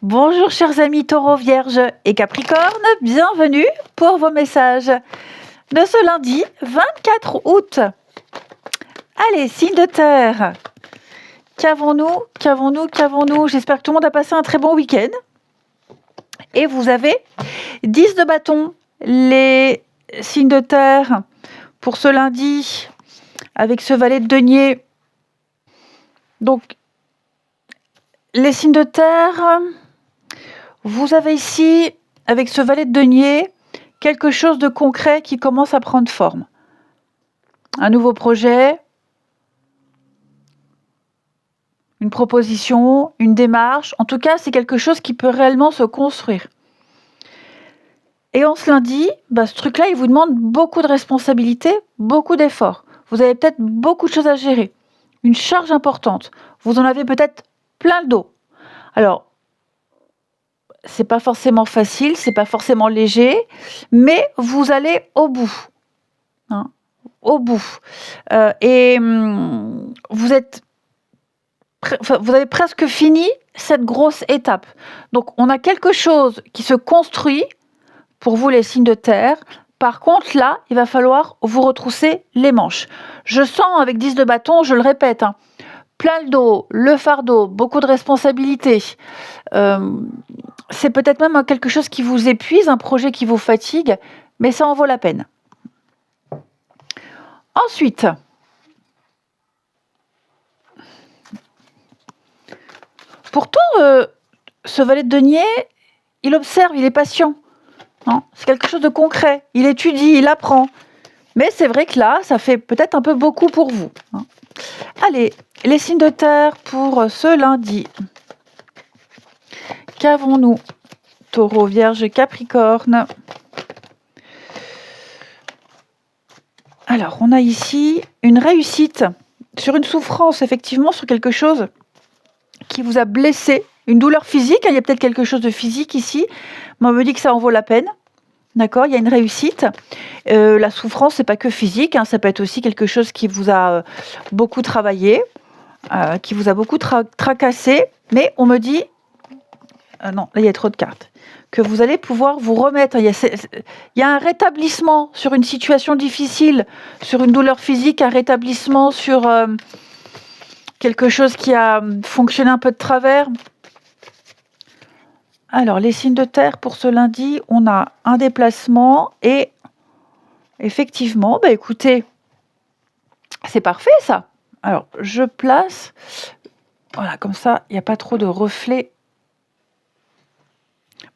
Bonjour chers amis Taureau, Vierge et Capricorne, bienvenue pour vos messages de ce lundi 24 août. Allez, signe de terre, qu'avons-nous? J'espère que tout le monde a passé un très bon week-end. Et vous avez 10 de bâton, les signes de terre pour ce lundi avec ce valet de denier. Donc, les signes de terre... Vous avez ici, avec ce valet de denier, quelque chose de concret qui commence à prendre forme. Un nouveau projet, une proposition, une démarche. En tout cas, c'est quelque chose qui peut réellement se construire. Et en ce lundi, ce truc-là, il vous demande beaucoup de responsabilités, beaucoup d'efforts. Vous avez peut-être beaucoup de choses à gérer, une charge importante. Vous en avez peut-être plein le dos. Alors, c'est pas forcément facile, c'est pas forcément léger, mais vous allez au bout. Au bout. Vous avez presque fini cette grosse étape. Donc, on a quelque chose qui se construit pour vous, les signes de terre. Par contre, là, il va falloir vous retrousser les manches. Je sens avec 10 de bâton, je le répète, plein le dos, le fardeau, beaucoup de responsabilités. C'est peut-être même quelque chose qui vous épuise, un projet qui vous fatigue, mais ça en vaut la peine. Ensuite, pourtant, ce valet de denier, il observe, il est patient. C'est quelque chose de concret. Il étudie, il apprend. Mais c'est vrai que là, ça fait peut-être un peu beaucoup pour vous. Allez, les signes de terre pour ce lundi. Qu'avons-nous? Taureau, Vierge, Capricorne. Alors, on a ici une réussite sur une souffrance, effectivement, sur quelque chose qui vous a blessé, une douleur physique. Il y a peut-être quelque chose de physique ici, mais on me dit que ça en vaut la peine. D'accord, il y a une réussite. La souffrance, c'est pas que physique, ça peut être aussi quelque chose qui vous a beaucoup travaillé, qui vous a beaucoup tracassé. Mais on me dit, non, là il y a trop de cartes, que vous allez pouvoir vous remettre. Il y a un rétablissement sur une situation difficile, sur une douleur physique, un rétablissement sur quelque chose qui a fonctionné un peu de travers. Alors, les signes de terre pour ce lundi, on a un déplacement et effectivement, écoutez, c'est parfait ça. Alors, je place, voilà, comme ça, il n'y a pas trop de reflets.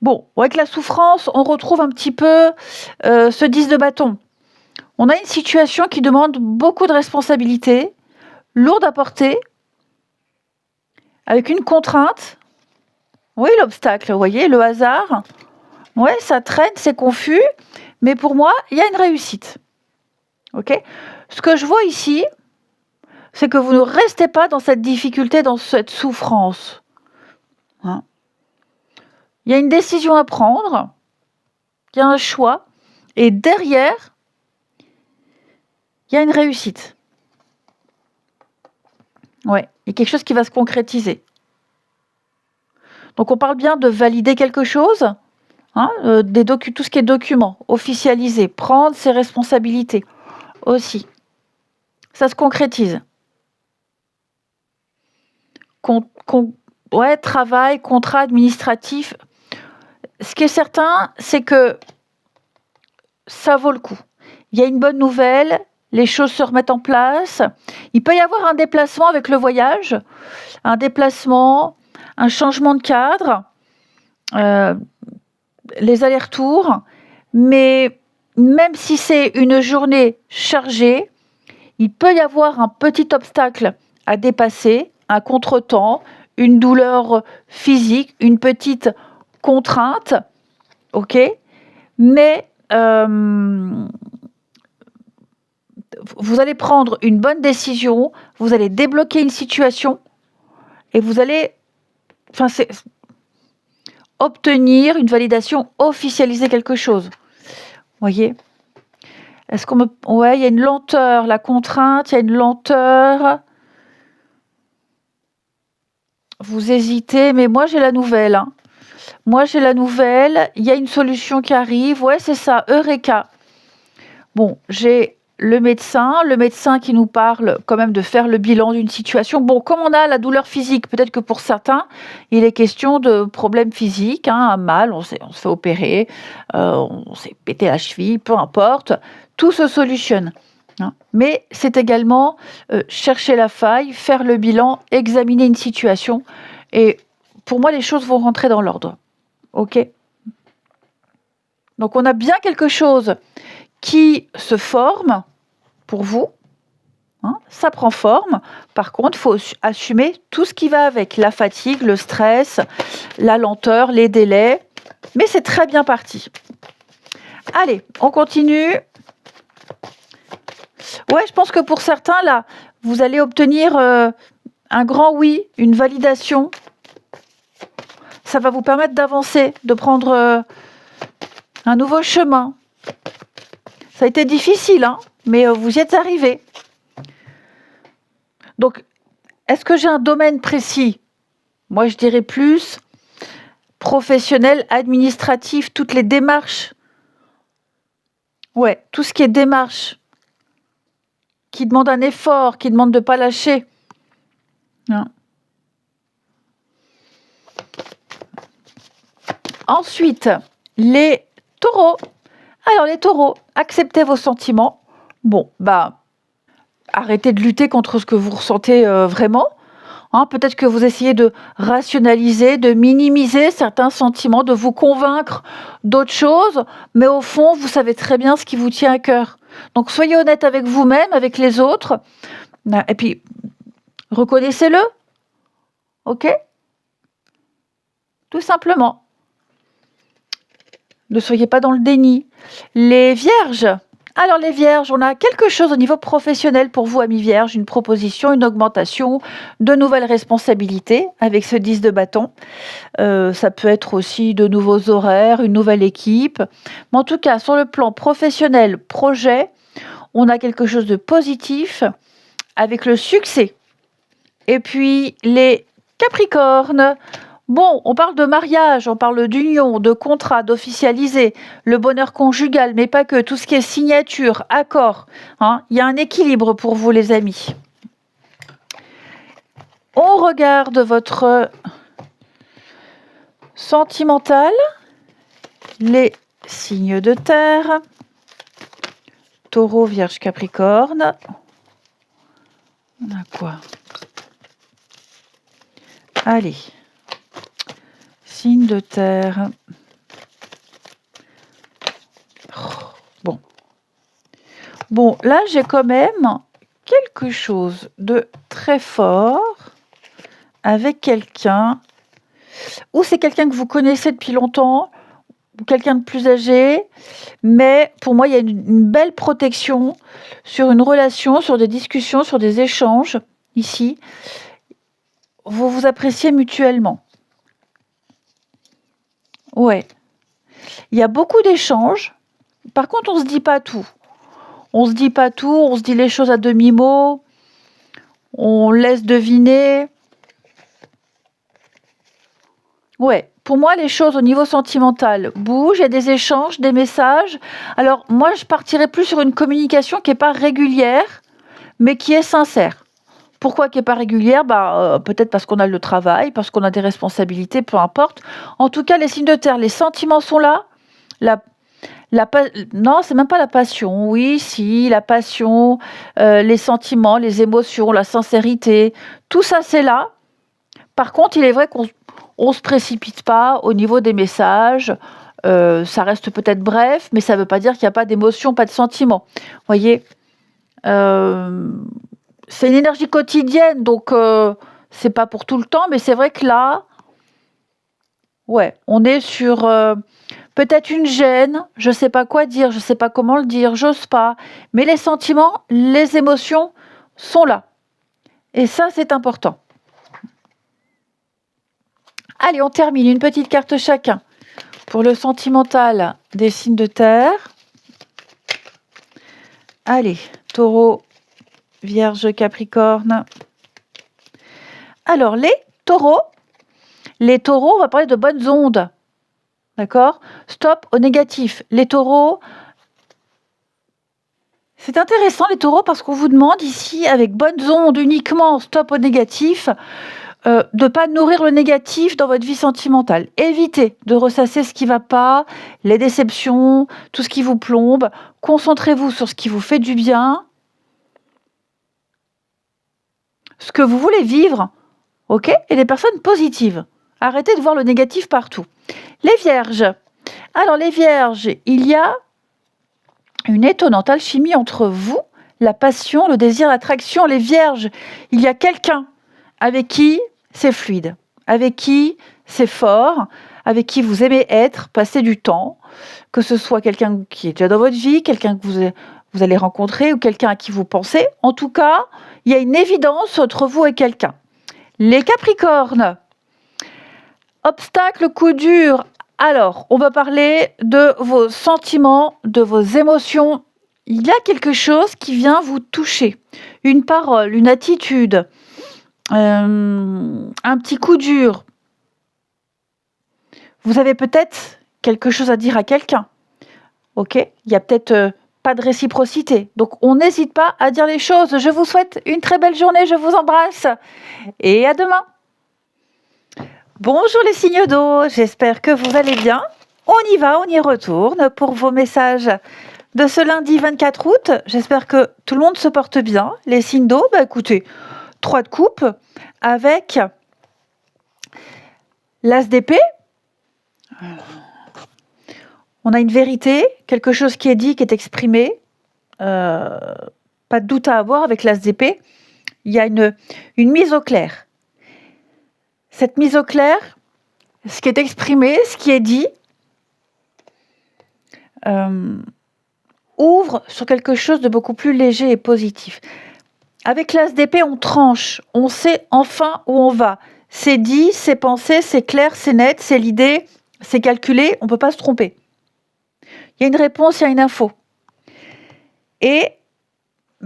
Bon, avec la souffrance, on retrouve un petit peu ce 10 de bâton. On a une situation qui demande beaucoup de responsabilités, lourde à porter, avec une contrainte. Oui, l'obstacle, vous voyez, le hasard. Ouais, ça traîne, c'est confus, mais pour moi, il y a une réussite. Ok ? Ce que je vois ici, c'est que vous ne restez pas dans cette difficulté, dans cette souffrance. Il y a une décision à prendre, il y a un choix, et derrière, il y a une réussite. Ouais, il y a quelque chose qui va se concrétiser. Donc on parle bien de valider quelque chose, tout ce qui est document, officialiser, prendre ses responsabilités aussi. Ça se concrétise. Travail, contrat administratif. Ce qui est certain, c'est que ça vaut le coup. Il y a une bonne nouvelle, les choses se remettent en place. Il peut y avoir un déplacement avec le voyage, un déplacement, un changement de cadre, les allers-retours. Mais même si c'est une journée chargée, il peut y avoir un petit obstacle à dépasser, un contretemps, une douleur physique, une petite contrainte, ok ? Mais vous allez prendre une bonne décision, vous allez débloquer une situation et vous allez obtenir une validation, officialiser quelque chose. Voyez ? Ouais, il y a une lenteur, la contrainte, il y a une lenteur. Vous hésitez, mais moi j'ai la nouvelle. Moi, j'ai la nouvelle. Il y a une solution qui arrive. Ouais, c'est ça. Eureka. Bon, j'ai le médecin qui nous parle quand même de faire le bilan d'une situation. Bon, comme on a la douleur physique, peut-être que pour certains, il est question de problèmes physiques, un mal, on se fait opérer, on s'est pété la cheville, peu importe, tout se solutionne. Mais c'est également chercher la faille, faire le bilan, examiner une situation. Et pour moi, les choses vont rentrer dans l'ordre. OK ? Donc, on a bien quelque chose qui se forme pour vous. Ça prend forme. Par contre, il faut assumer tout ce qui va avec. La fatigue, le stress, la lenteur, les délais. Mais c'est très bien parti. Allez, on continue. Ouais, je pense que pour certains, là, vous allez obtenir un grand oui, une validation. Ça va vous permettre d'avancer, de prendre un nouveau chemin. Ça a été difficile, mais vous y êtes arrivés. Donc, est-ce que j'ai un domaine précis? Moi, je dirais plus professionnel, administratif, toutes les démarches. Ouais, tout ce qui est démarche, qui demande un effort, qui demande de ne pas lâcher. Ensuite, les taureaux. Alors, les taureaux, acceptez vos sentiments. Bon, arrêtez de lutter contre ce que vous ressentez vraiment. Peut-être que vous essayez de rationaliser, de minimiser certains sentiments, de vous convaincre d'autres choses, mais au fond, vous savez très bien ce qui vous tient à cœur. Donc, soyez honnête avec vous-même, avec les autres, et puis, reconnaissez-le. OK ? Tout simplement. Ne soyez pas dans le déni. Les vierges. Alors les vierges, on a quelque chose au niveau professionnel pour vous, amis vierges, une proposition, une augmentation, de nouvelles responsabilités avec ce 10 de bâton. Ça peut être aussi de nouveaux horaires, une nouvelle équipe. Mais en tout cas, sur le plan professionnel, projet, on a quelque chose de positif avec le succès. Et puis les capricornes. Bon, on parle de mariage, on parle d'union, de contrat, d'officialiser, le bonheur conjugal, mais pas que, tout ce qui est signature, accord. Il y a un équilibre pour vous, les amis. On regarde votre sentimental, les signes de terre, taureau, vierge, capricorne. On a quoi? Allez. Signe de terre. Bon, là, j'ai quand même quelque chose de très fort avec quelqu'un, ou c'est quelqu'un que vous connaissez depuis longtemps, ou quelqu'un de plus âgé, mais pour moi, il y a une belle protection sur une relation, sur des discussions, sur des échanges, ici. Vous vous appréciez mutuellement. Ouais. Il y a beaucoup d'échanges. Par contre, on ne se dit pas tout. On se dit pas tout, on se dit les choses à demi-mot. On laisse deviner. Ouais. Pour moi, les choses au niveau sentimental bougent. Il y a des échanges, des messages. Alors, moi, je partirais plus sur une communication qui n'est pas régulière, mais qui est sincère. Pourquoi qui n'est pas régulière? Peut-être parce qu'on a le travail, parce qu'on a des responsabilités, peu importe. En tout cas, les signes de terre, les sentiments sont là. Non, c'est même pas la passion. Oui, si, la passion, les sentiments, les émotions, la sincérité, tout ça, c'est là. Par contre, il est vrai qu'on ne se précipite pas au niveau des messages. Ça reste peut-être bref, mais ça ne veut pas dire qu'il n'y a pas d'émotion, pas de sentiment. Vous voyez, c'est une énergie quotidienne, donc c'est pas pour tout le temps, mais c'est vrai que là, ouais, on est sur peut-être une gêne, je ne sais pas quoi dire, je ne sais pas comment le dire, j'ose pas, mais les sentiments, les émotions sont là. Et ça, c'est important. Allez, on termine, une petite carte chacun pour le sentimental des signes de terre. Allez, taureau, vierge, capricorne. Alors, les taureaux, on va parler de bonnes ondes. D'accord? Stop au négatif. Les taureaux, c'est intéressant les taureaux parce qu'on vous demande ici, avec bonnes ondes uniquement, stop au négatif, de ne pas nourrir le négatif dans votre vie sentimentale. Évitez de ressasser ce qui ne va pas, les déceptions, tout ce qui vous plombe. Concentrez-vous sur ce qui vous fait du bien, ce que vous voulez vivre, ok? Et des personnes positives. Arrêtez de voir le négatif partout. Les vierges. Alors les vierges, il y a une étonnante alchimie entre vous, la passion, le désir, l'attraction. Les vierges, il y a quelqu'un avec qui c'est fluide, avec qui c'est fort, avec qui vous aimez être, passer du temps, que ce soit quelqu'un qui est déjà dans votre vie, quelqu'un que vous allez rencontrer ou quelqu'un à qui vous pensez. En tout cas, il y a une évidence entre vous et quelqu'un. Les Capricornes, obstacle, coup dur. Alors, on va parler de vos sentiments, de vos émotions. Il y a quelque chose qui vient vous toucher. Une parole, une attitude, un petit coup dur. Vous avez peut-être quelque chose à dire à quelqu'un. Ok? Il y a peut-être pas de réciprocité. Donc, on n'hésite pas à dire les choses. Je vous souhaite une très belle journée. Je vous embrasse. Et à demain. Bonjour les signes d'eau. J'espère que vous allez bien. On y va, on y retourne pour vos messages de ce lundi 24 août. J'espère que tout le monde se porte bien. Les signes d'eau, écoutez, 3 de coupe avec l'as d'épée. On a une vérité, quelque chose qui est dit, qui est exprimé. Pas de doute à avoir avec l'as d'épée. Il y a une mise au clair. Cette mise au clair, ce qui est exprimé, ce qui est dit, ouvre sur quelque chose de beaucoup plus léger et positif. Avec l'as d'épée, on tranche, on sait enfin où on va. C'est dit, c'est pensé, c'est clair, c'est net, c'est l'idée, c'est calculé, on ne peut pas se tromper. Il y a une réponse, il y a une info. Et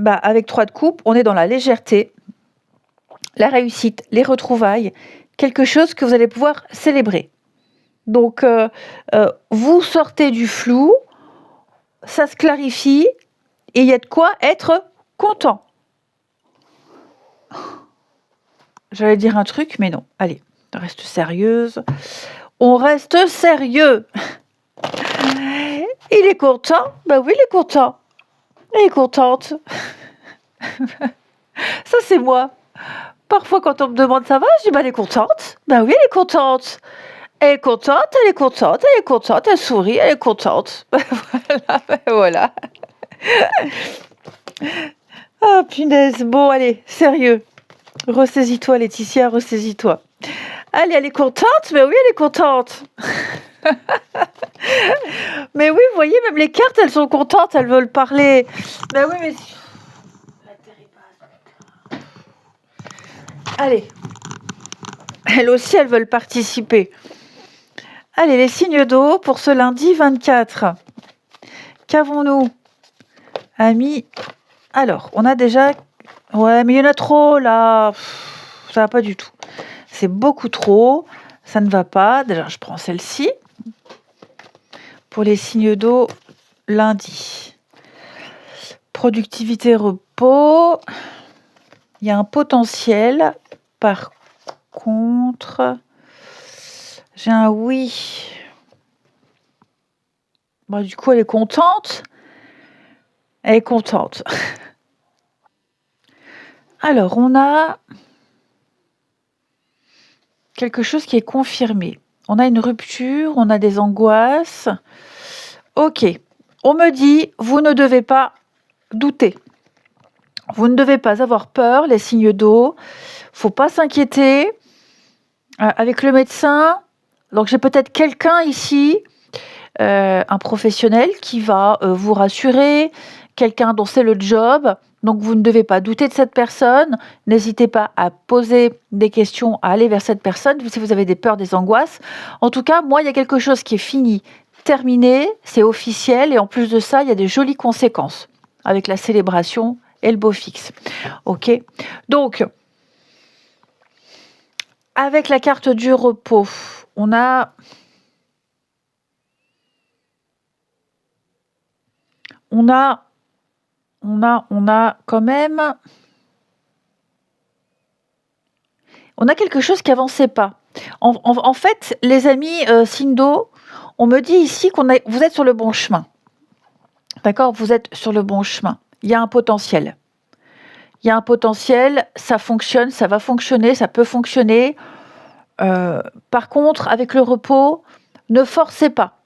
avec 3 de coupe, on est dans la légèreté, la réussite, les retrouvailles, quelque chose que vous allez pouvoir célébrer. Donc, vous sortez du flou, ça se clarifie, et il y a de quoi être content. J'allais dire un truc, mais non. Allez, on reste sérieuse. On reste sérieux. Il est content? Oui, il est content. Elle est contente. Ça, c'est moi. Parfois, quand on me demande ça va, je dis elle est contente. Oui, elle est contente. Elle est contente, elle est contente, elle est contente, elle sourit, elle est contente. Voilà. Ah, punaise. Bon, allez, sérieux. Ressaisis-toi, Laetitia, ressaisis-toi. Allez, elle est contente? Oui, elle est contente. Mais oui, vous voyez, même les cartes, elles sont contentes, elles veulent parler. Oui, mais... Allez. Elles aussi, elles veulent participer. Allez, les signes d'eau pour ce lundi 24. Qu'avons-nous, amis? Alors, on a déjà... Ouais, mais il y en a trop, là. Ça va pas du tout. C'est beaucoup trop. Ça ne va pas. Déjà, je prends celle-ci. Pour les signes d'eau, lundi. Productivité, repos. Il y a un potentiel. Par contre, j'ai un oui. Du coup, elle est contente. Elle est contente. Alors, on a quelque chose qui est confirmé. On a une rupture, on a des angoisses. Ok, on me dit, vous ne devez pas douter. Vous ne devez pas avoir peur, les signes d'eau. Faut pas s'inquiéter. Avec le médecin, donc j'ai peut-être quelqu'un ici, un professionnel qui va vous rassurer, quelqu'un dont c'est le job. Donc vous ne devez pas douter de cette personne. N'hésitez pas à poser des questions, à aller vers cette personne si vous avez des peurs, des angoisses. En tout cas, moi, il y a quelque chose qui est fini, terminé, c'est officiel. Et en plus de ça, il y a des jolies conséquences avec la célébration et le beau fixe. Ok. Donc, avec la carte du repos, on a on a quand même... On a quelque chose qui avançait pas. En fait, les amis signe d'eau, on me dit ici vous êtes sur le bon chemin. D'accord? Vous êtes sur le bon chemin. Il y a un potentiel. Il y a un potentiel, ça fonctionne, ça va fonctionner, ça peut fonctionner. Par contre, avec le repos, ne forcez pas.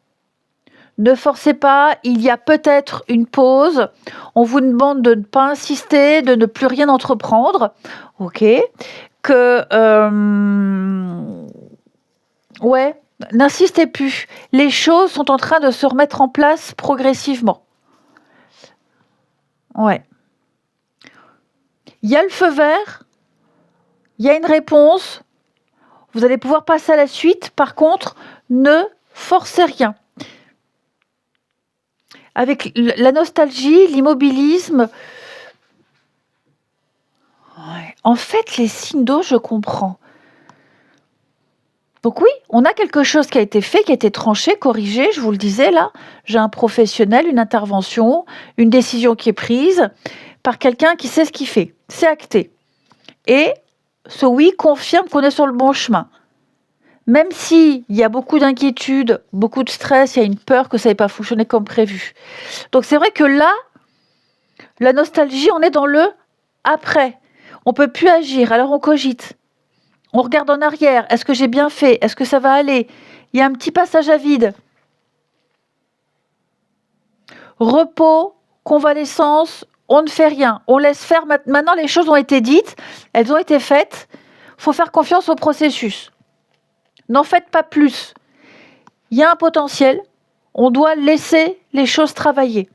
Ne forcez pas, il y a peut-être une pause. On vous demande de ne pas insister, de ne plus rien entreprendre. Ok? Ouais, n'insistez plus. Les choses sont en train de se remettre en place progressivement. Ouais. Il y a le feu vert, il y a une réponse. Vous allez pouvoir passer à la suite. Par contre, ne forcez rien. Avec la nostalgie, l'immobilisme, ouais. En fait, les signes d'eau, je comprends. Donc oui, on a quelque chose qui a été fait, qui a été tranché, corrigé, je vous le disais là. J'ai un professionnel, une intervention, une décision qui est prise par quelqu'un qui sait ce qu'il fait. C'est acté. Et ce oui confirme qu'on est sur le bon chemin. Même s'il y a beaucoup d'inquiétude, beaucoup de stress, il y a une peur que ça n'ait pas fonctionné comme prévu. Donc c'est vrai que là, la nostalgie, on est dans le après. On ne peut plus agir, alors on cogite. On regarde en arrière. Est-ce que j'ai bien fait? Est-ce que ça va aller? Il y a un petit passage à vide. Repos, convalescence, on ne fait rien. On laisse faire. Maintenant, les choses ont été dites. Elles ont été faites. Il faut faire confiance au processus. N'en faites pas plus. Il y a un potentiel. On doit laisser les choses travailler.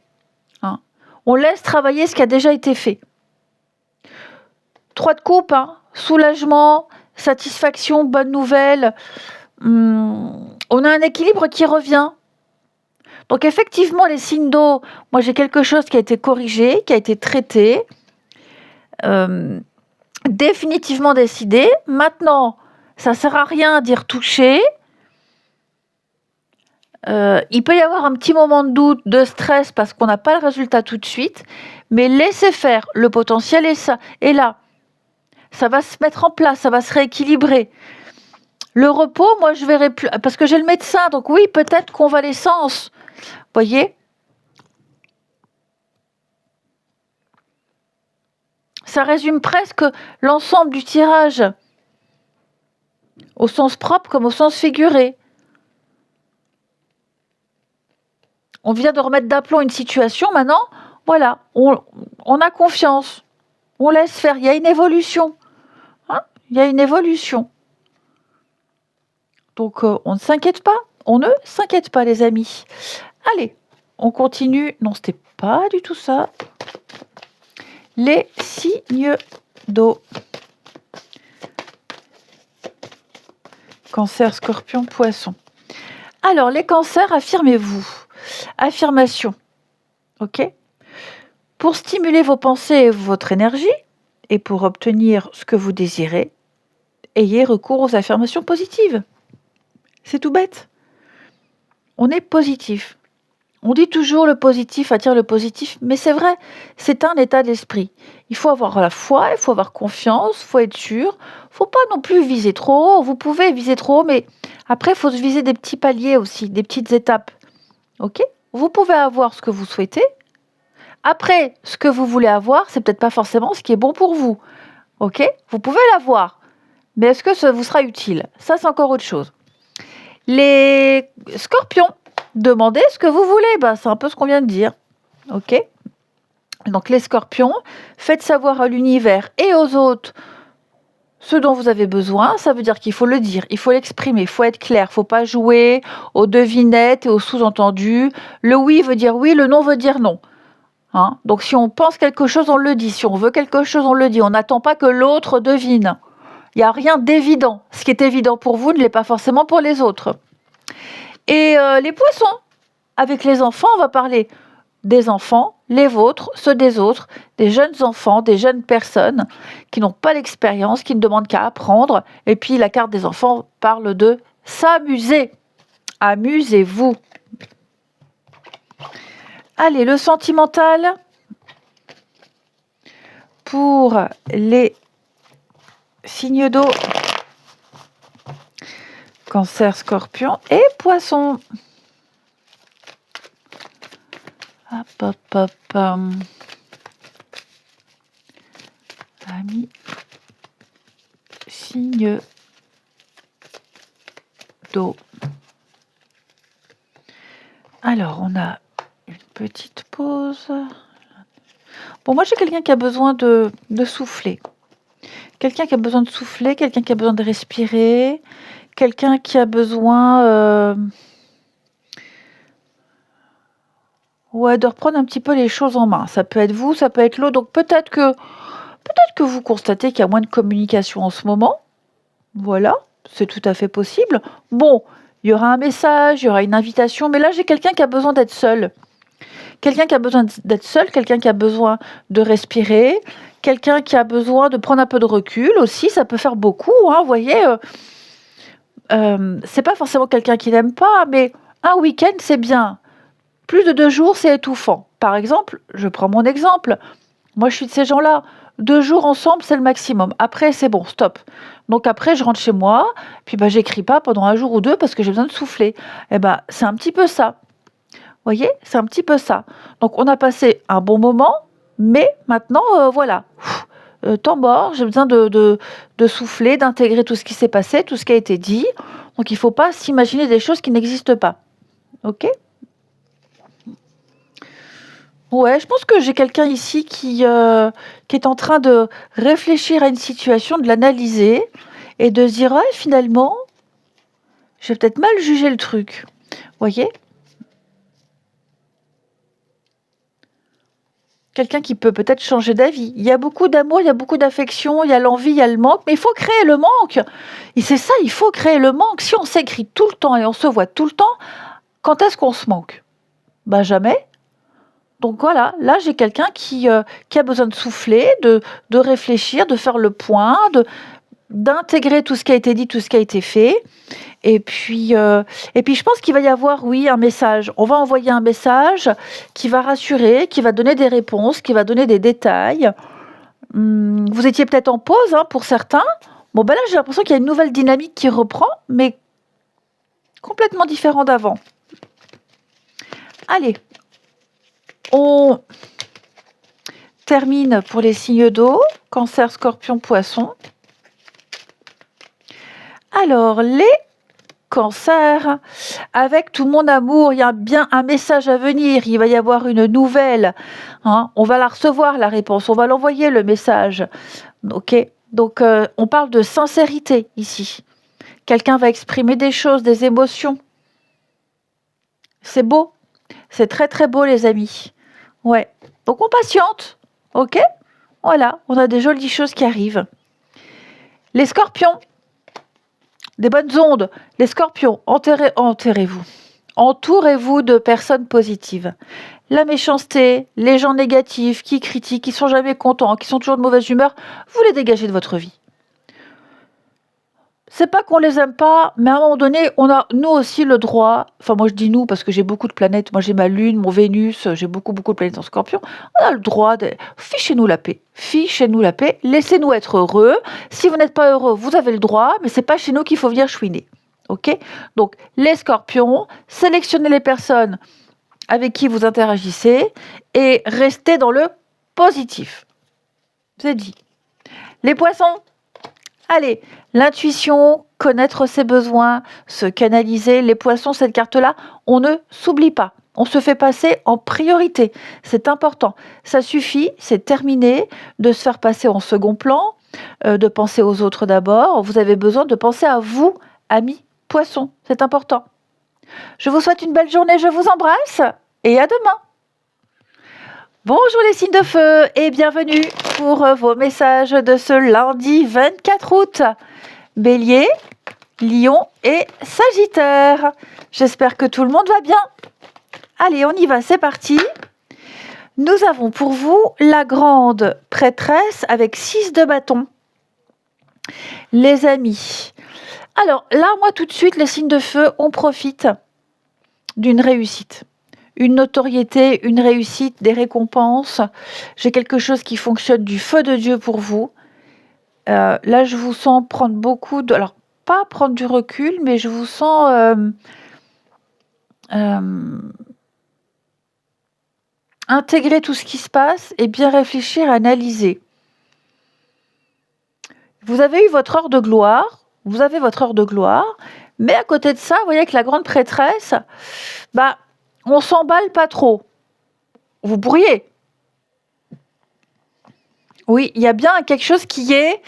Hein. On laisse travailler ce qui a déjà été fait. 3 de coupe, hein. Soulagement, satisfaction, bonne nouvelle. On a un équilibre qui revient. Donc effectivement, les signes d'eau, moi j'ai quelque chose qui a été corrigé, qui a été traité, définitivement décidé. Maintenant, ça ne sert à rien d'y retoucher. Il peut y avoir un petit moment de doute, de stress, parce qu'on n'a pas le résultat tout de suite, mais laissez faire, le potentiel est là. Ça va se mettre en place, ça va se rééquilibrer. Le repos, moi, je verrai plus, parce que j'ai le médecin, donc oui, peut-être convalescence. Voyez ? Ça résume presque l'ensemble du tirage, au sens propre comme au sens figuré. On vient de remettre d'aplomb une situation, maintenant, voilà, on a confiance, on laisse faire, il y a une évolution. Il y a une évolution. Donc, on ne s'inquiète pas. On ne s'inquiète pas, les amis. Allez, on continue. Non, c'était pas du tout ça. Les signes d'eau. Cancer, Scorpion, Poisson. Alors, les cancers, affirmez-vous. Affirmation. OK ? Pour stimuler vos pensées et votre énergie, et pour obtenir ce que vous désirez, ayez recours aux affirmations positives. C'est tout bête. On est positif. On dit toujours le positif attire le positif, mais c'est vrai, c'est un état d'esprit. Il faut avoir la foi, il faut avoir confiance, il faut être sûr. Il ne faut pas non plus viser trop haut. Vous pouvez viser trop haut, mais après, il faut se viser des petits paliers aussi, des petites étapes. OK ? Vous pouvez avoir ce que vous souhaitez. Après, ce que vous voulez avoir, c'est peut-être pas forcément ce qui est bon pour vous. OK ? Vous pouvez l'avoir. Mais est-ce que ça vous sera utile? Ça, c'est encore autre chose. Les scorpions, demandez ce que vous voulez. C'est un peu ce qu'on vient de dire. OK ? Donc, les scorpions, faites savoir à l'univers et aux autres ce dont vous avez besoin. Ça veut dire qu'il faut le dire, il faut l'exprimer, il faut être clair. Il ne faut pas jouer aux devinettes et aux sous-entendus. Le oui veut dire oui, le non veut dire non. Hein? Donc, si on pense quelque chose, on le dit. Si on veut quelque chose, on le dit. On n'attend pas que l'autre devine. Il n'y a rien d'évident. Ce qui est évident pour vous ne l'est pas forcément pour les autres. Et les poissons, avec les enfants, on va parler des enfants, les vôtres, ceux des autres, des jeunes enfants, des jeunes personnes qui n'ont pas l'expérience, qui ne demandent qu'à apprendre. Et puis la carte des enfants parle de s'amuser. Amusez-vous. Allez, le sentimental pour les signes d'eau, Cancer, Scorpion et Poisson. Hop, hop, hop. Amis, signe d'eau. Alors, on a une petite pause. Bon, moi, j'ai quelqu'un qui a besoin de souffler. Quelqu'un qui a besoin de souffler, quelqu'un qui a besoin de respirer, quelqu'un qui a besoin de reprendre un petit peu les choses en main. Ça peut être vous, ça peut être l'autre. Donc, peut-être que vous constatez qu'il y a moins de communication en ce moment. Voilà, c'est tout à fait possible. Bon, il y aura un message, il y aura une invitation, mais là, j'ai quelqu'un qui a besoin d'être seul. Quelqu'un qui a besoin d'être seul, quelqu'un qui a besoin de respirer, quelqu'un qui a besoin de prendre un peu de recul aussi, ça peut faire beaucoup, hein, vous voyez. C'est pas forcément quelqu'un qui n'aime pas, mais un week-end, c'est bien. Plus de 2 jours, c'est étouffant. Par exemple, je prends mon exemple. Moi, je suis de ces gens-là. 2 jours ensemble, c'est le maximum. Après, c'est bon, stop. Donc après, je rentre chez moi, puis j'écris pas pendant 1 jour ou 2 parce que j'ai besoin de souffler. C'est un petit peu ça. Vous voyez, c'est un petit peu ça. Donc on a passé un bon moment, mais maintenant, voilà. Temps mort, j'ai besoin de souffler, d'intégrer tout ce qui s'est passé, tout ce qui a été dit. Donc il ne faut pas s'imaginer des choses qui n'existent pas. Ok ? Ouais, je pense que j'ai quelqu'un ici qui est en train de réfléchir à une situation, de l'analyser et de se dire, ouais, finalement, j'ai peut-être mal jugé le truc. Vous voyez ? Quelqu'un qui peut peut-être changer d'avis. Il y a beaucoup d'amour, il y a beaucoup d'affection, il y a l'envie, il y a le manque, mais il faut créer le manque. Et c'est ça, il faut créer le manque. Si on s'écrit tout le temps et on se voit tout le temps, quand est-ce qu'on se manque ? Jamais. Donc voilà, là j'ai quelqu'un qui a besoin de souffler, de réfléchir, de faire le point, d'intégrer tout ce qui a été dit, tout ce qui a été fait. Et puis je pense qu'il va y avoir, oui, un message. On va envoyer un message qui va rassurer, qui va donner des réponses, qui va donner des détails. Vous étiez peut-être en pause, hein, pour certains. Bon, là, j'ai l'impression qu'il y a une nouvelle dynamique qui reprend, mais complètement différent d'avant. Allez, on termine pour les signes d'eau, Cancer, Scorpion, Poisson. Alors, les Cancer, avec tout mon amour, il y a bien un message à venir, il va y avoir une nouvelle, hein, on va la recevoir, la réponse, on va l'envoyer, le message. Ok, donc on parle de sincérité ici. Quelqu'un va exprimer des choses, des émotions. C'est beau, c'est très très beau, les amis. Ouais, donc on patiente, ok. Voilà, on a des jolies choses qui arrivent. Les Scorpions, des bonnes ondes. Les Scorpions, enterrez-vous. Entourez-vous de personnes positives. La méchanceté, les gens négatifs, qui critiquent, qui sont jamais contents, qui sont toujours de mauvaise humeur, vous les dégagez de votre vie. C'est pas qu'on les aime pas, mais à un moment donné, on a nous aussi le droit, enfin moi je dis nous parce que j'ai beaucoup de planètes, moi j'ai ma Lune, mon Vénus, j'ai beaucoup de planètes en Scorpion, on a le droit de... Fichez-nous la paix, laissez-nous être heureux, si vous n'êtes pas heureux, vous avez le droit, mais c'est pas chez nous qu'il faut venir chouiner, ok ? Donc les Scorpions, sélectionnez les personnes avec qui vous interagissez et restez dans le positif. C'est dit. Les Poissons, allez, l'intuition, connaître ses besoins, se canaliser. Les Poissons, cette carte-là, on ne s'oublie pas. On se fait passer en priorité. C'est important. Ça suffit, c'est terminé de se faire passer en second plan, de penser aux autres d'abord. Vous avez besoin de penser à vous, amis Poissons. C'est important. Je vous souhaite une belle journée, je vous embrasse et à demain. Bonjour les signes de feu et bienvenue pour vos messages de ce lundi 24 août. Bélier, Lion et Sagittaire. J'espère que tout le monde va bien. Allez, on y va, c'est parti. Nous avons pour vous la grande prêtresse avec 6 de bâton. Les amis. Alors là, moi tout de suite, les signes de feu, on profite d'une réussite. une notoriété, une réussite, des récompenses. J'ai quelque chose qui fonctionne du feu de Dieu pour vous. Là, je vous sens prendre beaucoup de... Alors, pas prendre du recul, mais je vous sens intégrer tout ce qui se passe et bien réfléchir, analyser. Vous avez eu votre heure de gloire, vous avez votre heure de gloire, mais à côté de ça, vous voyez, avec la grande prêtresse, on s'emballe pas trop. Vous pourriez. Oui, il y a bien quelque chose qui est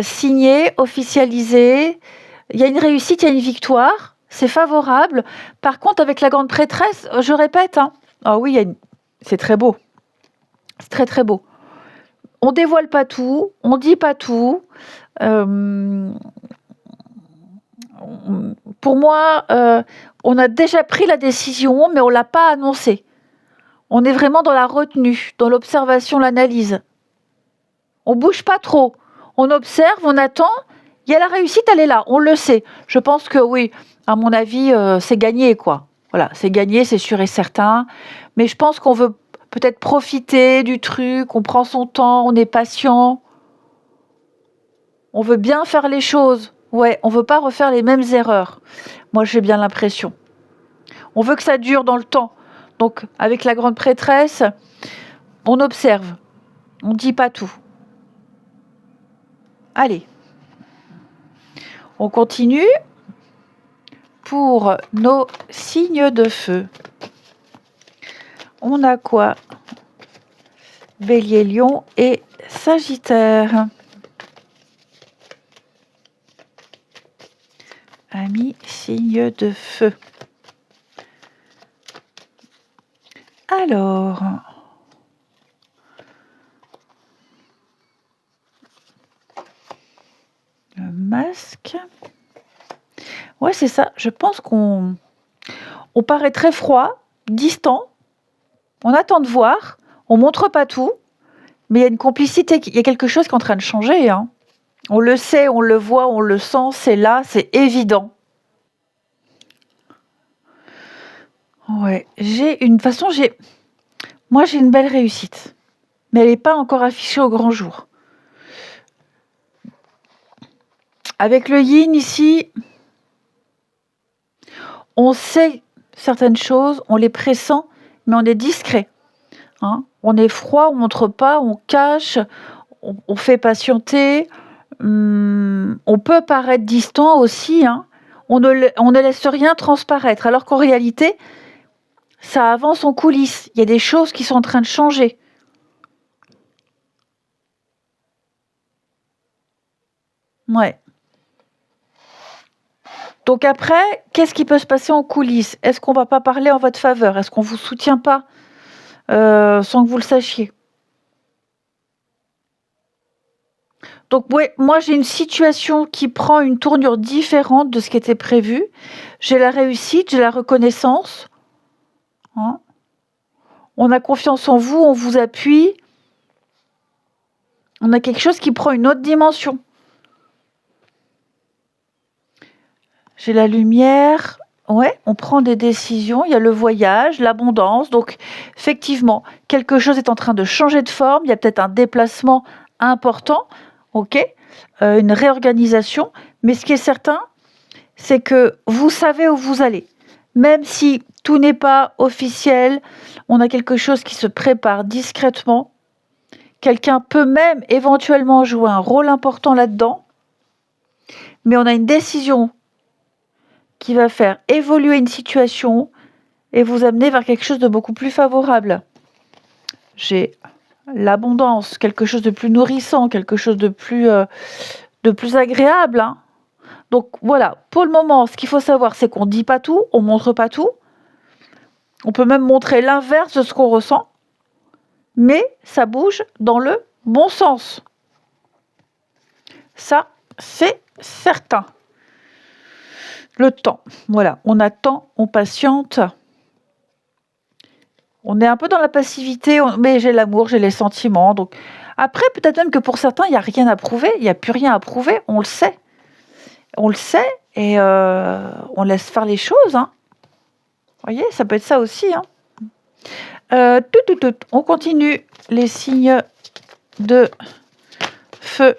signé, officialisé. Il y a une réussite, il y a une victoire. C'est favorable. Par contre, avec la grande prêtresse, je répète, ah oui, c'est très beau. C'est très très beau. On dévoile pas tout, on dit pas tout. Pour moi, on a déjà pris la décision, mais on l'a pas annoncée. On est vraiment dans la retenue, dans l'observation, l'analyse. On bouge pas trop. On observe, on attend. Il y a la réussite, elle est là, on le sait. Je pense que oui, à mon avis, c'est gagné, quoi. Voilà, c'est gagné, c'est sûr et certain. Mais je pense qu'on veut peut-être profiter du truc, on prend son temps, on est patient. On veut bien faire les choses. Ouais, on veut pas refaire les mêmes erreurs. Moi, j'ai bien l'impression. On veut que ça dure dans le temps. Donc, avec la grande prêtresse, on observe. On dit pas tout. Allez. On continue pour nos signes de feu. On a quoi? Bélier, Lion et Sagittaire. Amis, signe de feu. Alors, le masque. Ouais, c'est ça. Je pense qu'on paraît très froid, distant. On attend de voir. On montre pas tout. Mais il y a une complicité. Il y a quelque chose qui est en train de changer. On le sait, on le voit, on le sent. C'est là, c'est évident. Ouais, moi j'ai une belle réussite, mais elle n'est pas encore affichée au grand jour. Avec le yin ici, on sait certaines choses, on les pressent, mais on est discret. On est froid, on montre pas, on cache, on fait patienter. On peut paraître distant aussi. On ne laisse rien transparaître, alors qu'en réalité, ça avance en coulisses. Il y a des choses qui sont en train de changer. Ouais. Donc après, qu'est-ce qui peut se passer en coulisses? Est-ce qu'on va pas parler en votre faveur? Est-ce qu'on vous soutient pas sans que vous le sachiez? Donc ouais, moi j'ai une situation qui prend une tournure différente de ce qui était prévu. J'ai la réussite, j'ai la reconnaissance. On a confiance en vous, on vous appuie. On a quelque chose qui prend une autre dimension. J'ai la lumière. Ouais, on prend des décisions. Il y a le voyage, l'abondance. Donc, effectivement, quelque chose est en train de changer de forme. Il y a peut-être un déplacement important. OK, une réorganisation. Mais ce qui est certain, c'est que vous savez où vous allez. Même si tout n'est pas officiel, on a quelque chose qui se prépare discrètement. Quelqu'un peut même éventuellement jouer un rôle important là-dedans. Mais on a une décision qui va faire évoluer une situation et vous amener vers quelque chose de beaucoup plus favorable. J'ai l'abondance, quelque chose de plus nourrissant, quelque chose de plus agréable. Donc voilà, pour le moment, ce qu'il faut savoir, c'est qu'on ne dit pas tout, on ne montre pas tout. On peut même montrer l'inverse de ce qu'on ressent, mais ça bouge dans le bon sens. Ça, c'est certain. Le temps, voilà, on attend, on patiente. On est un peu dans la passivité, mais j'ai l'amour, j'ai les sentiments. Donc après, peut-être même que pour certains, il n'y a rien à prouver, il n'y a plus rien à prouver, on le sait. On le sait et on laisse faire les choses. Voyez, ça peut être ça aussi, hein. On continue les signes de feu.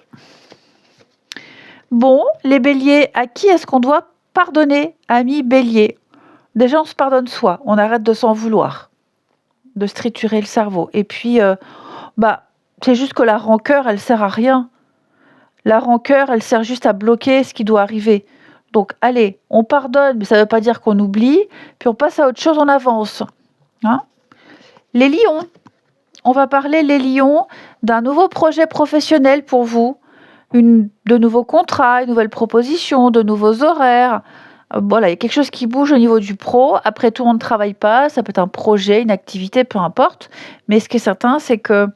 Bon, les béliers, à qui est-ce qu'on doit pardonner, amis béliers? Déjà, on se pardonne soi, on arrête de s'en vouloir, de se triturer le cerveau. Et puis, c'est juste que la rancœur, elle sert à rien. La rancœur, elle sert juste à bloquer ce qui doit arriver. Donc, allez, on pardonne, mais ça ne veut pas dire qu'on oublie, puis on passe à autre chose, on avance. Hein? Les lions. On va parler, les lions, d'un nouveau projet professionnel pour vous, de nouveaux contrats, une nouvelle proposition, de nouveaux horaires. Voilà, il y a quelque chose qui bouge au niveau du pro. Après tout, on ne travaille pas, ça peut être un projet, une activité, peu importe. Mais ce qui est certain, c'est qu'on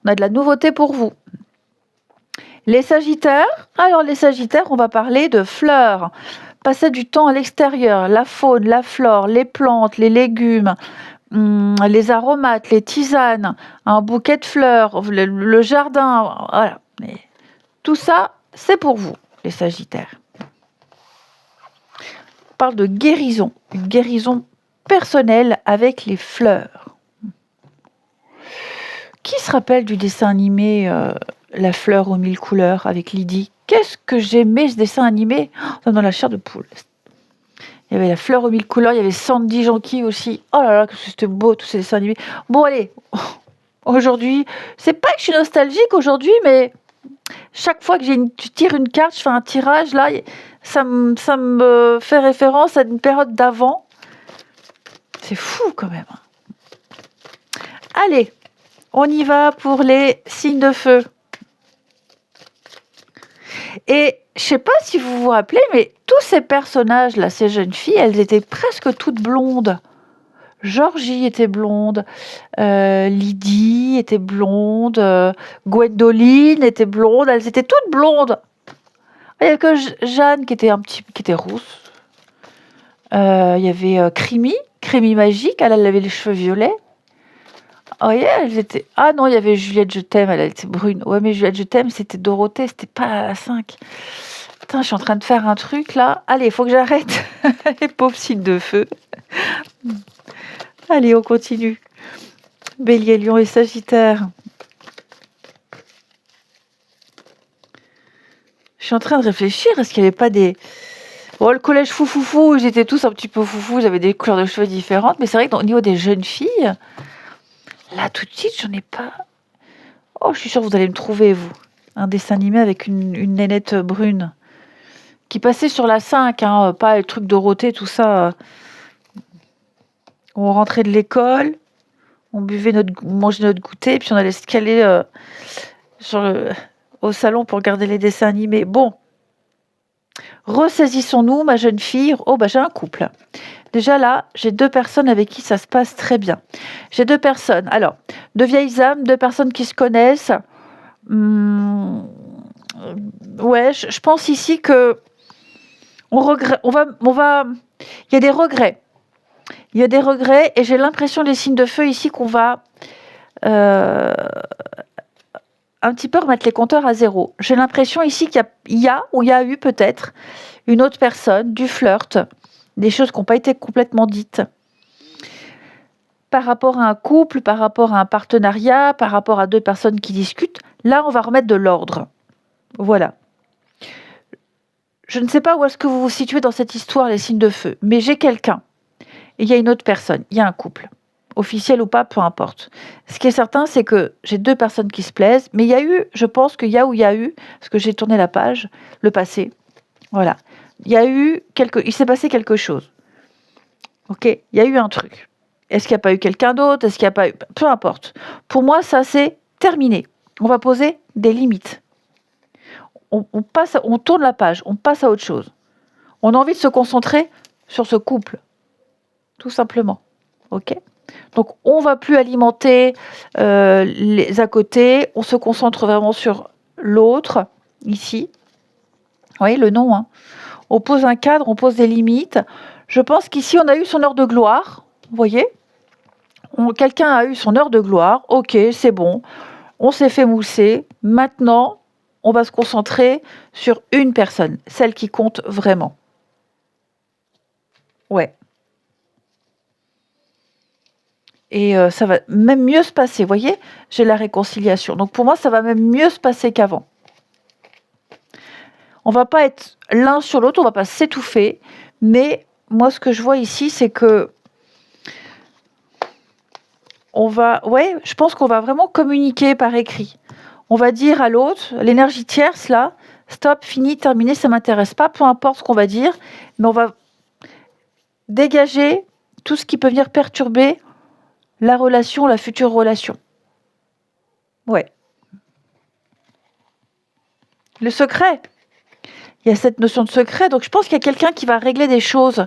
a de la nouveauté pour vous. Les sagittaires, alors les sagittaires, on va parler de fleurs. Passer du temps à l'extérieur, la faune, la flore, les plantes, les légumes, les aromates, les tisanes, un bouquet de fleurs, le jardin, voilà. Et tout ça, c'est pour vous, les sagittaires. On parle de guérison, une guérison personnelle avec les fleurs. Qui se rappelle du dessin animé La fleur aux 1000 couleurs avec Lydie? Qu'est-ce que j'aimais ce dessin animé dans la chair de poule. Il y avait La fleur aux 1000 couleurs, il y avait Sandy Janky aussi. Oh là là, que c'était beau tous ces dessins animés. Bon allez, aujourd'hui, c'est pas que je suis nostalgique aujourd'hui, mais chaque fois que tu tires une carte, je fais un tirage, là, ça me fait référence à une période d'avant. C'est fou quand même. Allez, on y va pour les signes de feu. Et je sais pas si vous vous rappelez, mais tous ces personnages-là, ces jeunes filles, elles étaient presque toutes blondes. Georgie était blonde, Lydie était blonde, Gwendoline était blonde, elles étaient toutes blondes. Il n'y avait que Jeanne qui était rousse. Il y avait Crémy Magique, elle avait les cheveux violets. Oh yeah, elles étaient... Ah non, il y avait Juliette Je t'aime, elle était brune. Ouais, mais Juliette Je t'aime, c'était Dorothée, c'était pas à la 5. Putain, je suis en train de faire un truc là. Allez, il faut que j'arrête. Les pauvres signes de feu. Allez, on continue. Bélier, Lion et Sagittaire. Je suis en train de réfléchir, est-ce qu'il n'y avait pas des... Bon, le collège foufoufou, ils étaient tous un petit peu foufou, ils avaient des couleurs de cheveux différentes, mais c'est vrai qu'au niveau des jeunes filles, là tout de suite, j'en ai pas... Oh, je suis sûre que vous allez me trouver, vous. Un dessin animé avec une nénette brune qui passait sur la 5, hein, pas le truc Dorothée, tout ça. On rentrait de l'école, on mangeait notre goûter, puis on allait se caler au salon pour regarder les dessins animés. Bon, ressaisissons-nous, ma jeune fille. Oh, j'ai un couple. Déjà là, j'ai 2 personnes avec qui ça se passe très bien. J'ai 2 personnes. Alors, 2 vieilles âmes, 2 personnes qui se connaissent. Ouais, je pense ici que on regrette. Il y a des regrets. Il y a des regrets et j'ai l'impression des signes de feu ici qu'on va un petit peu remettre les compteurs à zéro. J'ai l'impression ici qu'il y a eu peut-être une autre personne, du flirt, des choses qui n'ont pas été complètement dites par rapport à un couple, par rapport à un partenariat, par rapport à 2 personnes qui discutent. Là, on va remettre de l'ordre. Voilà. Je ne sais pas où est-ce que vous vous situez dans cette histoire, les signes de feu, mais j'ai quelqu'un. Et il y a une autre personne, il y a un couple. Officiel ou pas, peu importe. Ce qui est certain, c'est que j'ai 2 personnes qui se plaisent, mais il y a eu, je pense qu'il y a eu, parce que j'ai tourné la page, le passé, voilà. Il s'est passé quelque chose. Ok, il y a eu un truc. Est-ce qu'il n'y a pas eu quelqu'un d'autre? Est-ce qu'il n'y a pas eu... Peu importe. Pour moi, ça, c'est terminé. On va poser des limites. On tourne la page, on passe à autre chose. On a envie de se concentrer sur ce couple. Tout simplement. Ok? Donc, on ne va plus alimenter les à côté. On se concentre vraiment sur l'autre, ici. Vous voyez le nom, hein? On pose un cadre, on pose des limites. Je pense qu'ici, on a eu son heure de gloire. Vous voyez? Quelqu'un a eu son heure de gloire. Ok, c'est bon. On s'est fait mousser. Maintenant, on va se concentrer sur une personne, celle qui compte vraiment. Ouais. Et ça va même mieux se passer. Vous voyez, j'ai la réconciliation. Donc pour moi, ça va même mieux se passer qu'avant. On va pas être l'un sur l'autre, on va pas s'étouffer. Mais moi, ce que je vois ici, c'est que je pense qu'on va vraiment communiquer par écrit. On va dire à l'autre, l'énergie tierce là, stop, fini, terminé, ça m'intéresse pas, peu importe ce qu'on va dire, mais on va dégager tout ce qui peut venir perturber la relation, la future relation. Ouais. Le secret. Il y a cette notion de secret, donc je pense qu'il y a quelqu'un qui va régler des choses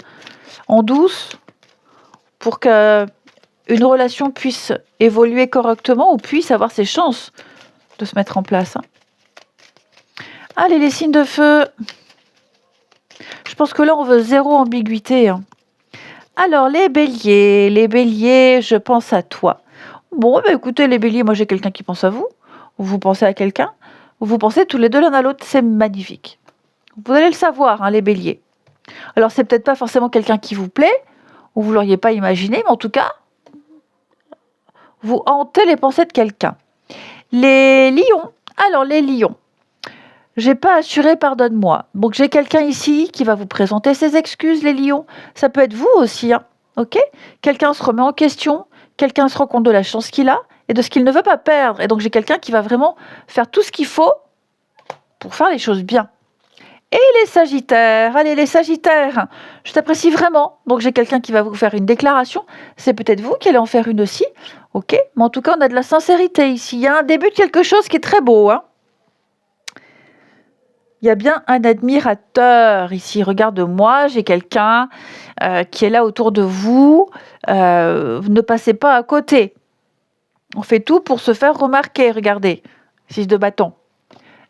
en douce pour que une relation puisse évoluer correctement ou puisse avoir ses chances de se mettre en place. Allez, les signes de feu. Je pense que là, on veut zéro ambiguïté. Alors, les béliers, je pense à toi. Bon, écoutez, les béliers, moi j'ai quelqu'un qui pense à vous. Vous pensez à quelqu'un. Vous pensez tous les deux l'un à l'autre, c'est magnifique. Vous allez le savoir, les béliers. Alors, c'est peut-être pas forcément quelqu'un qui vous plaît, ou vous l'auriez pas imaginé, mais en tout cas, vous hantez les pensées de quelqu'un. Les lions. Alors, les lions. J'ai pas assuré, pardonne-moi. Donc, j'ai quelqu'un ici qui va vous présenter ses excuses, les lions. Ça peut être vous aussi, ok ? Quelqu'un se remet en question, quelqu'un se rend compte de la chance qu'il a et de ce qu'il ne veut pas perdre. Et donc, j'ai quelqu'un qui va vraiment faire tout ce qu'il faut pour faire les choses bien. Et les sagittaires, allez les sagittaires, je t'apprécie vraiment. Donc j'ai quelqu'un qui va vous faire une déclaration, c'est peut-être vous qui allez en faire une aussi, ok ? Mais en tout cas, on a de la sincérité ici, il y a un début de quelque chose qui est très beau. Il y a bien un admirateur ici, regarde-moi, j'ai quelqu'un qui est là autour de vous, ne passez pas à côté. On fait tout pour se faire remarquer, regardez, 6 de bâton.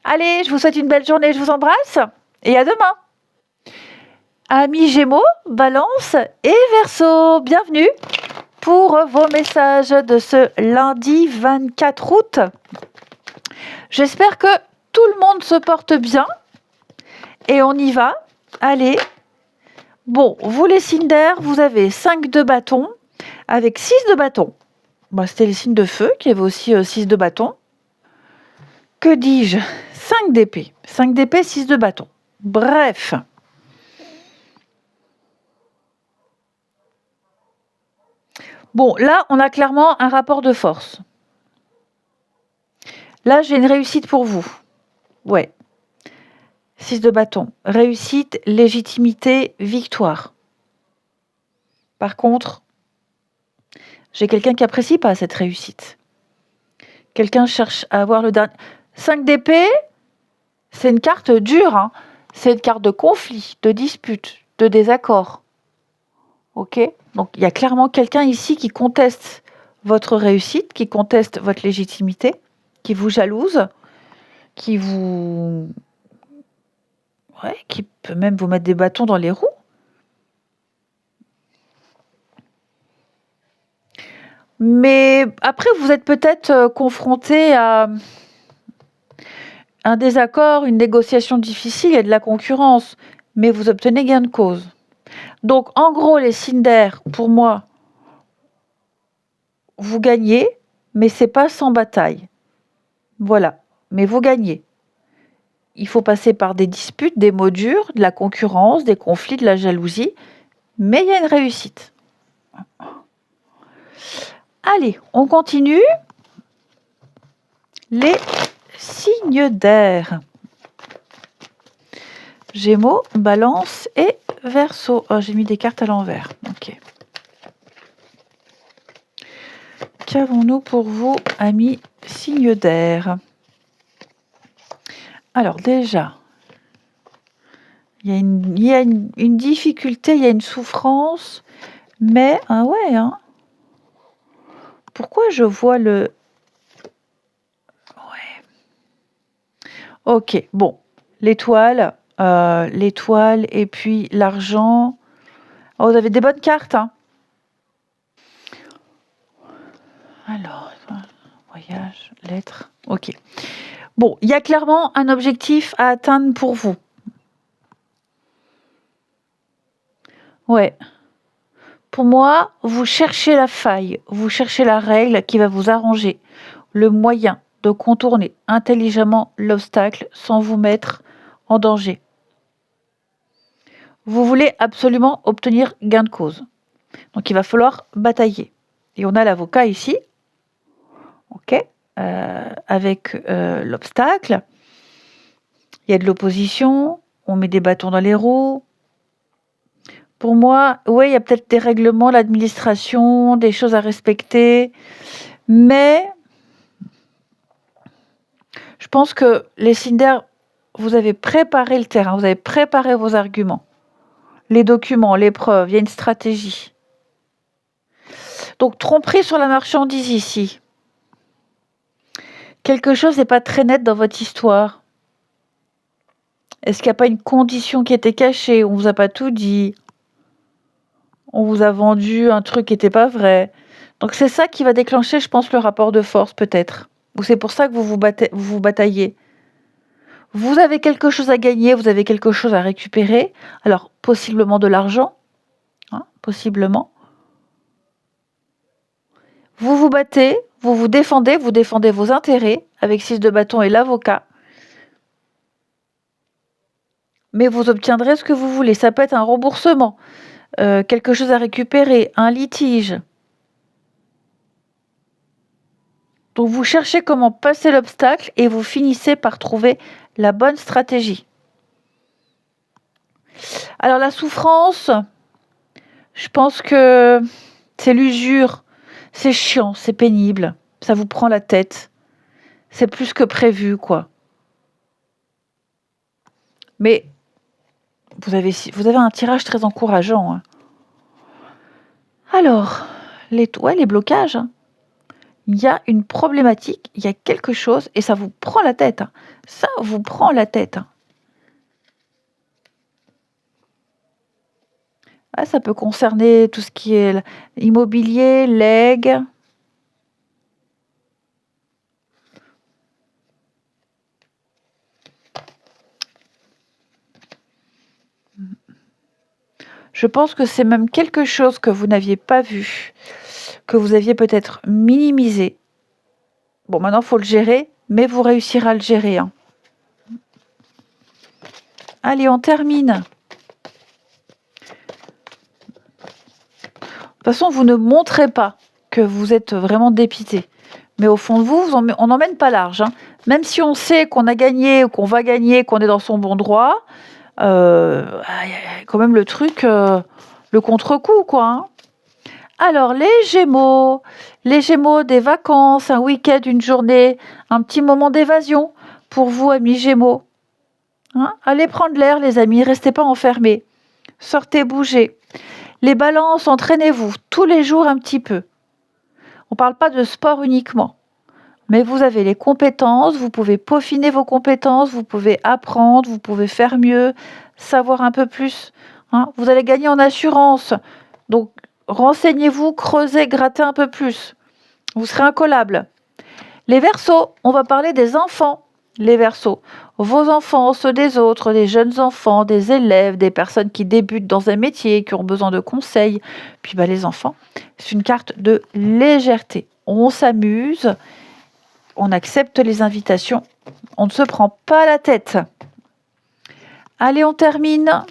Allez, je vous souhaite une belle journée, je vous embrasse et à demain. Amis Gémeaux, Balance et Verseau, bienvenue pour vos messages de ce lundi 24 août. J'espère que tout le monde se porte bien et on y va. Allez. Bon, vous les signes d'air, vous avez 5 de bâton avec 6 de bâton. C'était les signes de feu qui avaient aussi 6 de bâton. Que dis-je ? 5 d'épée. 5 d'épée, 6 de bâton. Bref. Bon, là, on a clairement un rapport de force. Là, j'ai une réussite pour vous. Ouais. 6 de bâton. Réussite, légitimité, victoire. Par contre, j'ai quelqu'un qui n'apprécie pas cette réussite. Quelqu'un cherche à avoir le dernier. 5 d'épée, c'est une carte dure. C'est une carte de conflit, de dispute, de désaccord. Ok ? Donc, il y a clairement quelqu'un ici qui conteste votre réussite, qui conteste votre légitimité, qui vous jalouse, qui peut même vous mettre des bâtons dans les roues. Mais après, vous êtes peut-être confronté à un désaccord, une négociation difficile et de la concurrence, mais vous obtenez gain de cause. Donc, en gros, les signes d'air, pour moi, vous gagnez, mais c'est pas sans bataille. Voilà, mais vous gagnez. Il faut passer par des disputes, des mots durs, de la concurrence, des conflits, de la jalousie, mais il y a une réussite. Allez, on continue. Les signes d'air. Gémeaux, Balance et Verseau. Oh, j'ai mis des cartes à l'envers. Ok. Qu'avons-nous pour vous, amis signes d'air ? Alors déjà, il y a une difficulté, il y a une souffrance, mais pourquoi je vois le... Ouais. Ok, bon, l'étoile et puis l'argent. Oh, vous avez des bonnes cartes, Alors, voyage, lettres, ok. Bon, il y a clairement un objectif à atteindre pour vous. Ouais. Pour moi, vous cherchez la faille, vous cherchez la règle qui va vous arranger, le moyen de contourner intelligemment l'obstacle sans vous mettre en danger. Vous voulez absolument obtenir gain de cause. Donc il va falloir batailler. Et on a l'avocat ici, ok, avec l'obstacle. Il y a de l'opposition, on met des bâtons dans les roues. Pour moi, oui, il y a peut-être des règlements, l'administration, des choses à respecter, mais je pense que les signes d'air, vous avez préparé le terrain, vous avez préparé vos arguments, les documents, les preuves, il y a une stratégie. Donc, tromperie sur la marchandise ici. Quelque chose n'est pas très net dans votre histoire. Est-ce qu'il n'y a pas une condition qui était cachée? On ne vous a pas tout dit. On vous a vendu un truc qui n'était pas vrai. Donc, c'est ça qui va déclencher, je pense, le rapport de force, peut-être. Ou c'est pour ça que vous vous bataillez. Vous avez quelque chose à gagner, vous avez quelque chose à récupérer. Alors, possiblement de l'argent. Possiblement. Vous vous battez, vous défendez vos intérêts avec 6 de bâton et l'avocat. Mais vous obtiendrez ce que vous voulez. Ça peut être un remboursement, quelque chose à récupérer, un litige. Donc vous cherchez comment passer l'obstacle et vous finissez par trouver la bonne stratégie. Alors la souffrance, je pense que c'est l'usure, c'est chiant, c'est pénible, ça vous prend la tête. C'est plus que prévu, quoi. Mais vous avez un tirage très encourageant. Hein. Alors, les blocages. Hein. Il y a une problématique, il y a quelque chose, et ça vous prend la tête. Hein. Ça vous prend la tête. Hein. Ah, ça peut concerner tout ce qui est immobilier, legs. Je pense que c'est même quelque chose que vous n'aviez pas vu, que vous aviez peut-être minimisé. Bon, maintenant, il faut le gérer, mais vous réussirez à le gérer. Hein. Allez, on termine. De toute façon, vous ne montrez pas que vous êtes vraiment dépité. Mais au fond de vous, on n'emmène pas large. Hein. Même si on sait qu'on a gagné, qu'on va gagner, qu'on est dans son bon droit, y a quand même le truc, le contre-coup, quoi. Hein. Alors, les Gémeaux, des vacances, un week-end, une journée, un petit moment d'évasion pour vous, amis Gémeaux. Hein, allez prendre l'air, les amis, restez pas enfermés. Sortez, bougez. Les balances, entraînez-vous tous les jours un petit peu. On ne parle pas de sport uniquement. Mais vous avez les compétences, vous pouvez peaufiner vos compétences, vous pouvez apprendre, vous pouvez faire mieux, savoir un peu plus. Hein. Vous allez gagner en assurance. Donc, renseignez-vous, creusez, grattez un peu plus. Vous serez incollable. Les Verseaux, on va parler des enfants. Les Verseaux, vos enfants, ceux des autres, des jeunes enfants, des élèves, des personnes qui débutent dans un métier, qui ont besoin de conseils. Puis les enfants, c'est une carte de légèreté. On s'amuse, on accepte les invitations, on ne se prend pas la tête. Allez, on termine.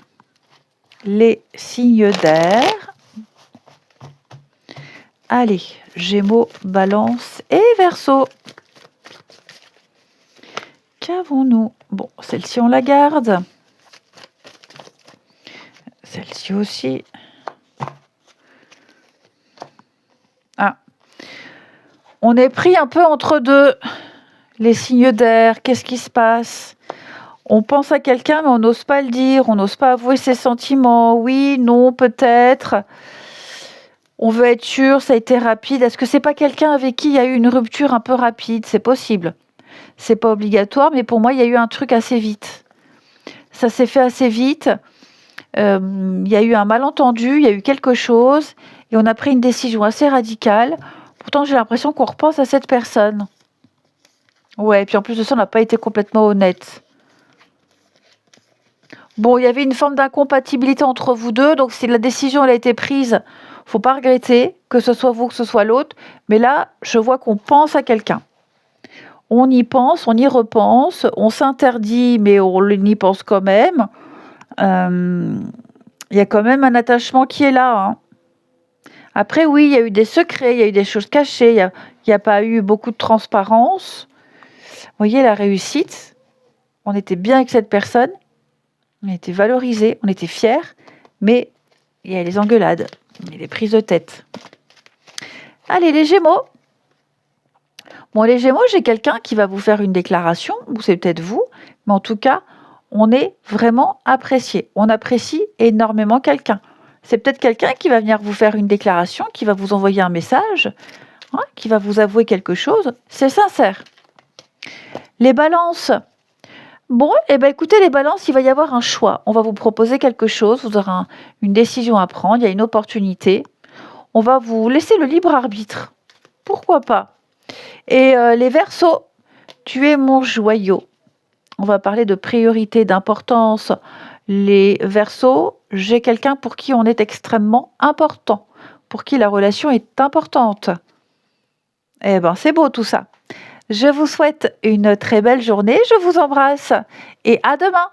Les signes d'air. Allez, Gémeaux, Balance et Verseau. Qu'avons-nous? Bon, celle-ci, on la garde. Celle-ci aussi. Ah. On est pris un peu entre deux. Les signes d'air, qu'est-ce qui se passe? On pense à quelqu'un, mais on n'ose pas le dire. On n'ose pas avouer ses sentiments. Oui, non, peut-être. On veut être sûr, ça a été rapide. Est-ce que c'est pas quelqu'un avec qui il y a eu une rupture un peu rapide? C'est possible. C'est pas obligatoire, mais pour moi, il y a eu un truc assez vite. Ça s'est fait assez vite. Il y a eu un malentendu, il y a eu quelque chose, et on a pris une décision assez radicale. Pourtant, j'ai l'impression qu'on repense à cette personne. Ouais, et puis en plus de ça, on n'a pas été complètement honnête. Bon, il y avait une forme d'incompatibilité entre vous deux, donc si la décision elle a été prise, Faut pas regretter que ce soit vous, que ce soit l'autre. Mais là, je vois qu'on pense à quelqu'un. On y pense, on y repense, on s'interdit, mais on y pense quand même. Il y a quand même un attachement qui est là, hein. Après, oui, il y a eu des secrets, il y a eu des choses cachées, il y a pas eu beaucoup de transparence. Vous voyez, la réussite, on était bien avec cette personne, on était valorisés, on était fiers, mais il y a les engueulades, il y a les prises de tête. Allez, les Gémeaux. Bon, les Gémeaux, j'ai quelqu'un qui va vous faire une déclaration, ou c'est peut-être vous, mais en tout cas, on est vraiment apprécié. On apprécie énormément quelqu'un. C'est peut-être quelqu'un qui va venir vous faire une déclaration, qui va vous envoyer un message, hein, qui va vous avouer quelque chose. C'est sincère. Les balances. Bon, eh ben écoutez, les balances, il va y avoir un choix. On va vous proposer quelque chose, vous aurez une décision à prendre, il y a une opportunité. On va vous laisser le libre arbitre. Pourquoi pas? Et les Verseaux, tu es mon joyau. On va parler de priorité, d'importance. Les Verseaux, j'ai quelqu'un pour qui on est extrêmement important, pour qui la relation est importante. Eh ben, c'est beau tout ça. Je vous souhaite une très belle journée, je vous embrasse et à demain.